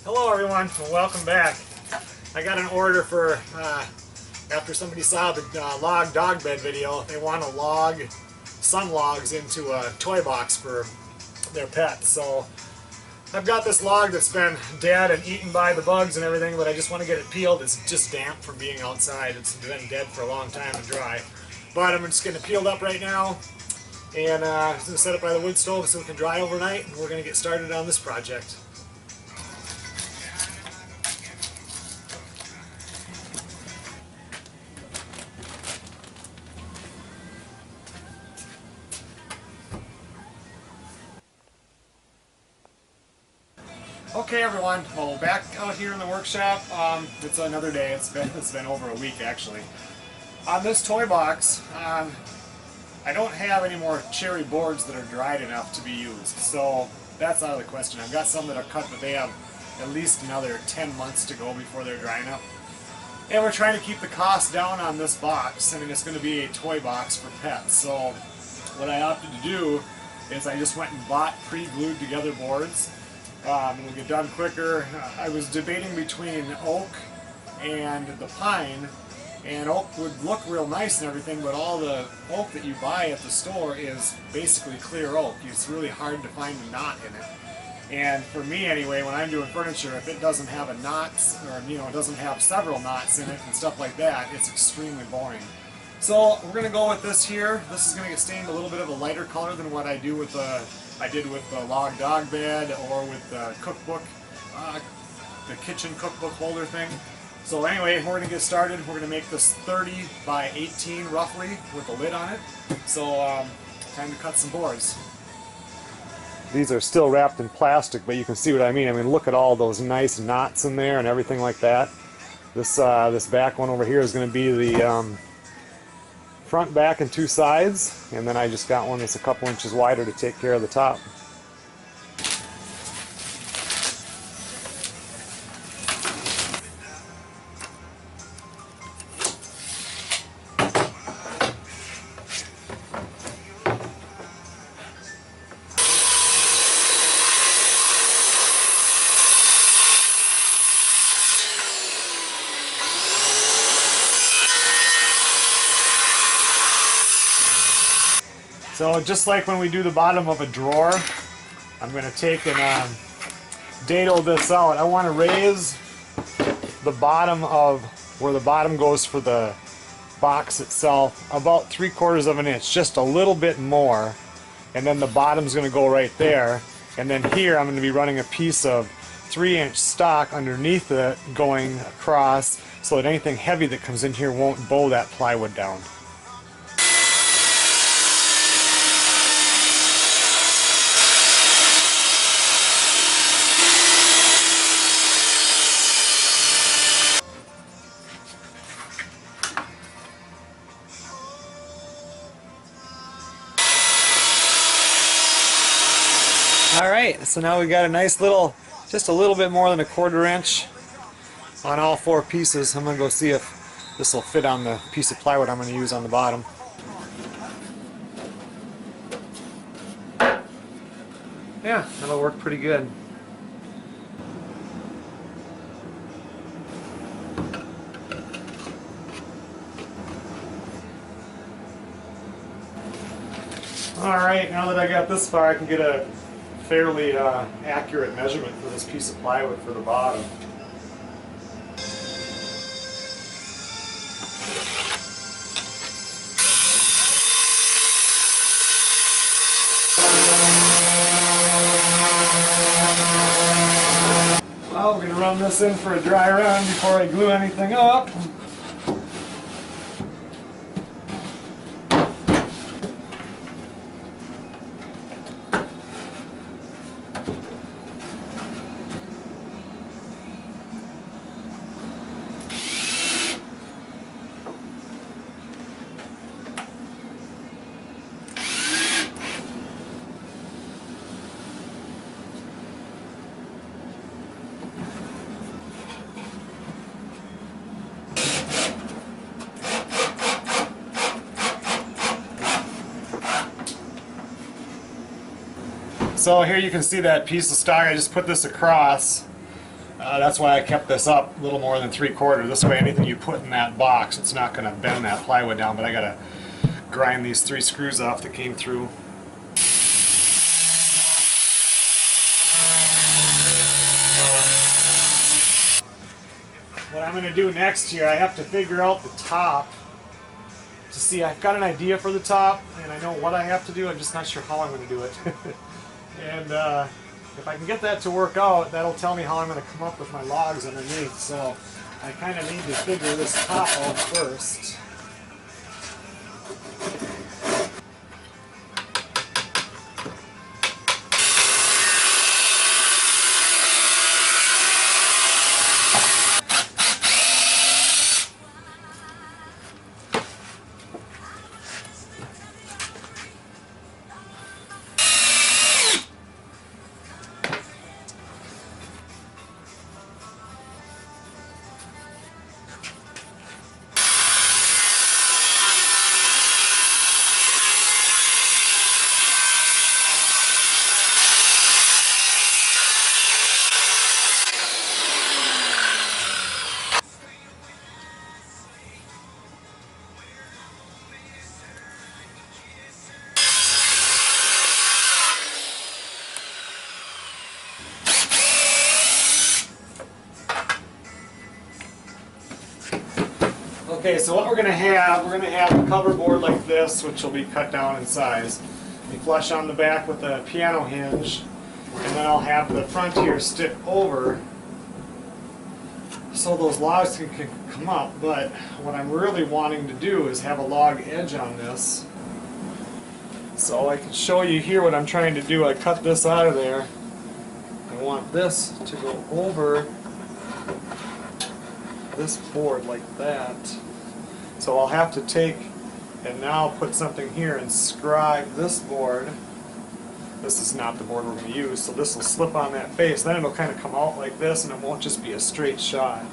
Hello everyone, and welcome back. I got an order for, after somebody saw the log dog bed video, they want to log some logs into a toy box for their pets. So I've got this log that's been dead and eaten by the bugs and everything, but I just want to get it peeled. It's just damp from being outside. It's been dead for a long time and dry. But I'm just getting it peeled up right now, and I'm going to set it by the wood stove so it can dry overnight, and we're going to get started on this project. Okay everyone, well, back out here in the workshop. It's another day. It's been over a week actually. On this toy box, I don't have any more cherry boards that are dried enough to be used, so that's out of the question. I've got some that are cut, but they have at least another 10 months to go before they're dry enough. And we're trying to keep the cost down on this box. I mean, it's going to be a toy box for pets, so what I opted to do is I just went and bought pre-glued together boards. It'll get done quicker. I was debating between oak and the pine, and oak would look real nice and everything, but all the oak that you buy at the store is basically clear oak. It's really hard to find a knot in it. And for me anyway, when I'm doing furniture, if it doesn't have a knot, or it doesn't have several knots in it and stuff like that, it's extremely boring. So we're going to go with this here. This is going to get stained a little bit of a lighter color than what I do with the log dog bed or with the cookbook, the kitchen cookbook holder thing. So anyway, we're going to get started. We're going to make this 30 by 18 roughly with a lid on it. So time to cut some boards. These are still wrapped in plastic, but you can see what I mean. I mean, look at all those nice knots in there and everything like that. This back one over here is going to be the front, back, and two sides, and then I just got one that's a couple inches wider to take care of the top. So just like when we do the bottom of a drawer, I'm going to take and dado this out. I want to raise the bottom of where the bottom goes for the box itself about 3/4 of an inch, just a little bit more, and then the bottom's going to go right there. And then here I'm going to be running a piece of 3-inch stock underneath it going across so that anything heavy that comes in here won't bow that plywood down. Alright, so now we got a nice little, just a little bit more than 1/4 inch on all 4 pieces. I'm going to go see if this will fit on the piece of plywood I'm going to use on the bottom. Yeah, that'll work pretty good. Alright, now that I got this far, I can get a fairly accurate measurement for this piece of plywood for the bottom. Well, we're going to run this in for a dry run before I glue anything up. So here you can see that piece of stock. I just put this across. That's why I kept this up a little more than 3/4. This way anything you put in that box, it's not going to bend that plywood down, but I got to grind these 3 screws off that came through. What I'm going to do next here, I have to figure out the top to see. I've got an idea for the top and I know what I have to do, I'm just not sure how I'm going to do it. And if I can get that to work out, that'll tell me how I'm going to come up with my logs underneath. So I kind of need to figure this top out first. Okay, so what we're going to have a cover board like this, which will be cut down in size. We flush on the back with a piano hinge, and then I'll have the front here stick over so those logs can come up. But what I'm really wanting to do is have a log edge on this. So I can show you here what I'm trying to do. I cut this out of there. I want this to go over this board like that. So I'll have to take and now put something here and scribe this board. This is not the board we're going to use, so this will slip on that face. Then it'll kind of come out like this and it won't just be a straight shot.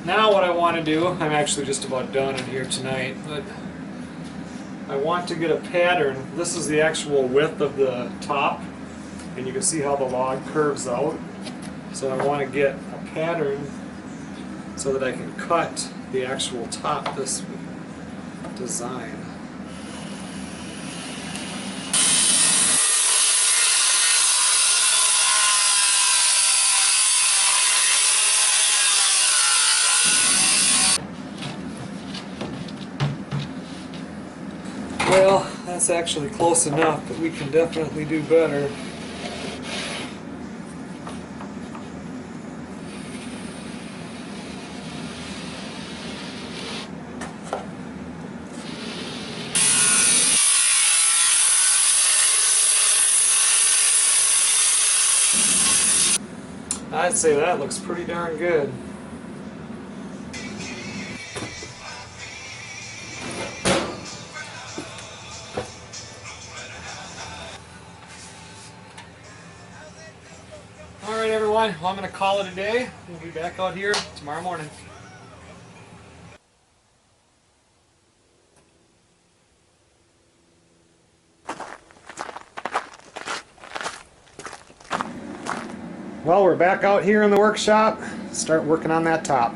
Now what I want to do, I'm actually just about done in here tonight, but I want to get a pattern. This is the actual width of the top, and you can see how the log curves out. So I want to get a pattern so that I can cut the actual top this design. Well, that's actually close enough, but we can definitely do better. I'd say that looks pretty darn good. Alright everyone, well, I'm going to call it a day. We'll be back out here tomorrow morning. Well, we're back out here in the workshop. Start working on that top.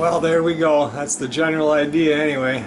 Well, there we go. That's the general idea anyway.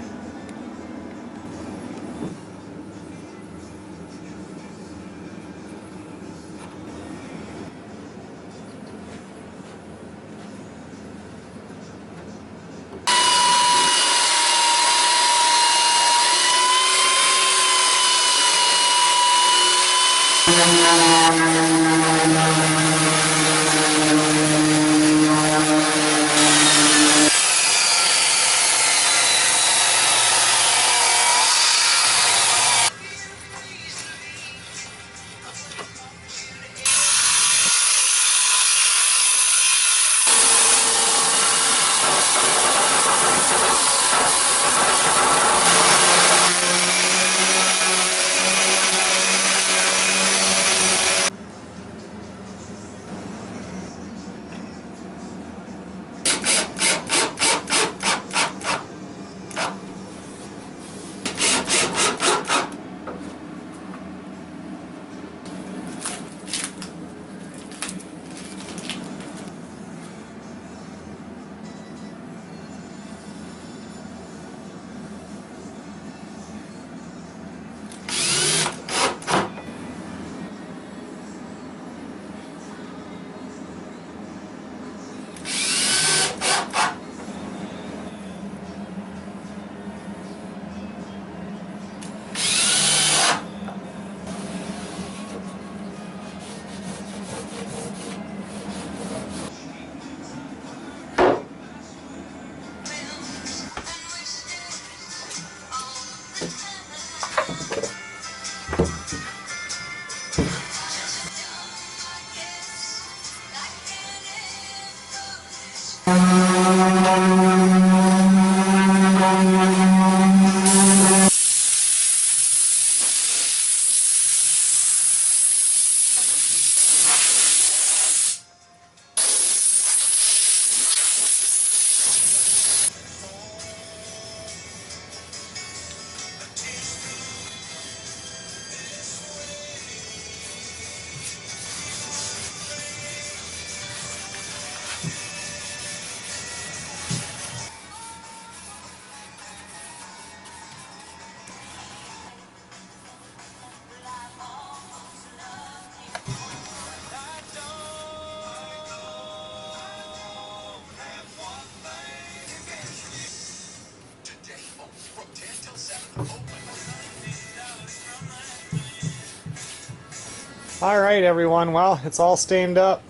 Alright everyone, well, it's all stained up.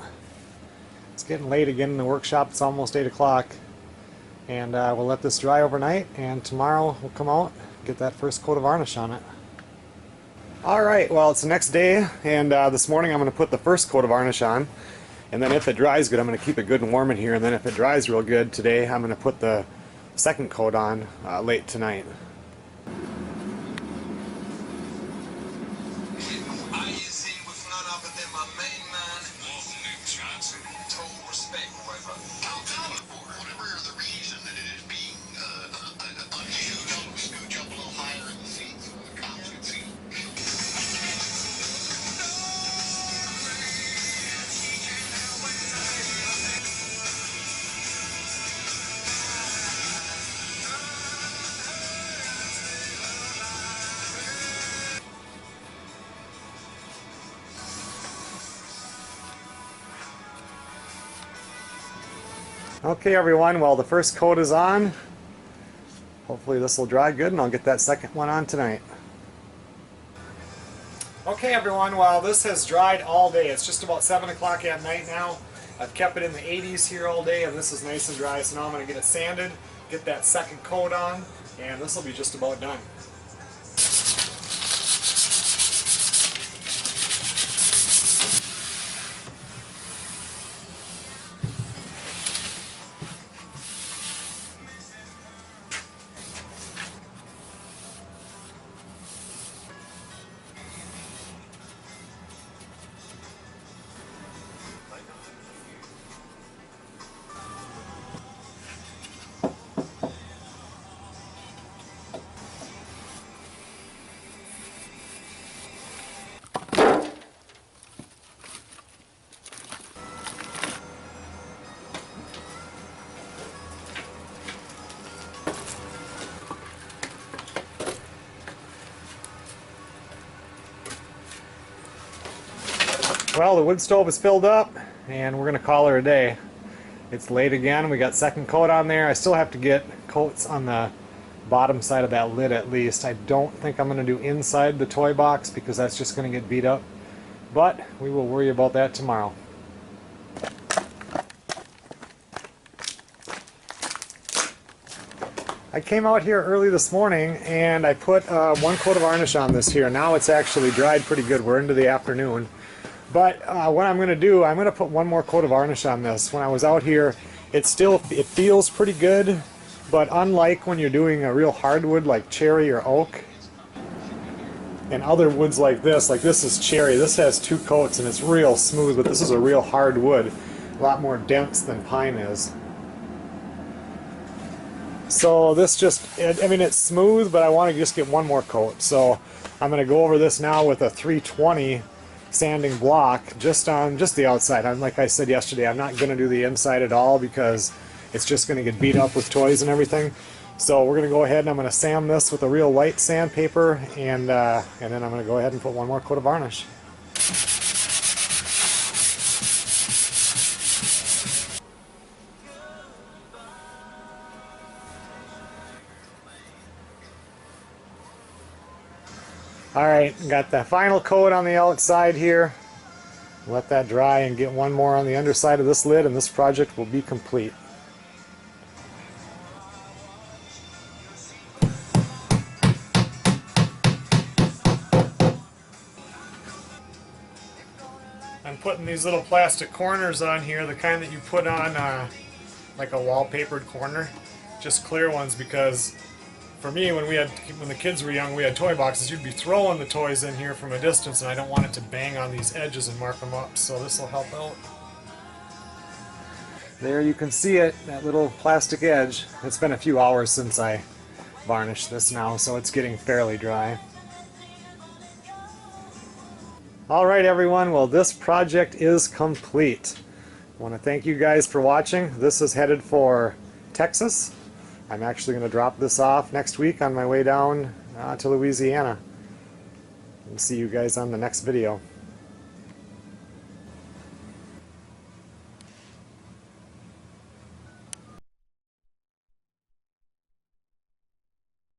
It's getting late again in the workshop. It's almost 8 o'clock. And we'll let this dry overnight, and tomorrow we'll come out and get that first coat of varnish on it. Alright, well, it's the next day, and this morning I'm going to put the first coat of varnish on. And then if it dries good, I'm going to keep it good and warm in here. And then if it dries real good today, I'm going to put the second coat on late tonight. Okay everyone, well, the first coat is on. Hopefully this will dry good and I'll get that second one on tonight. Okay everyone, well, this has dried all day. It's just about 7 o'clock at night now. I've kept it in the 80s here all day, and this is nice and dry, so now I'm going to get it sanded, get that second coat on, and this will be just about done. Well, the wood stove is filled up, and we're going to call her a day. It's late again. We got second coat on there. I still have to get coats on the bottom side of that lid at least. I don't think I'm going to do inside the toy box because that's just going to get beat up. But we will worry about that tomorrow. I came out here early this morning and I put one coat of varnish on this here. Now it's actually dried pretty good. We're into the afternoon. But what I'm going to do, I'm going to put one more coat of varnish on this. When I was out here, it feels pretty good, but unlike when you're doing a real hardwood like cherry or oak, and other woods like this is cherry. This has two coats and it's real smooth, but this is a real hard wood, a lot more dense than pine is. So this I mean, it's smooth, but I want to just get one more coat. So I'm going to go over this now with a 320 sanding block just on the outside. Like I said yesterday, I'm not going to do the inside at all because it's just going to get beat up with toys and everything. So we're going to go ahead and I'm going to sand this with a real light sandpaper, and then I'm going to go ahead and put one more coat of varnish. Alright, got the final coat on the outside here. Let that dry and get one more on the underside of this lid, and this project will be complete. I'm putting these little plastic corners on here, the kind that you put on like a wallpapered corner, just clear ones, because for me, when the kids were young, we had toy boxes. You'd be throwing the toys in here from a distance, and I don't want it to bang on these edges and mark them up. So this will help out. There you can see it, that little plastic edge. It's been a few hours since I varnished this now, so it's getting fairly dry. Alright everyone, well this project is complete. I want to thank you guys for watching. This is headed for Texas. I'm actually going to drop this off next week on my way down to Louisiana. And see you guys on the next video.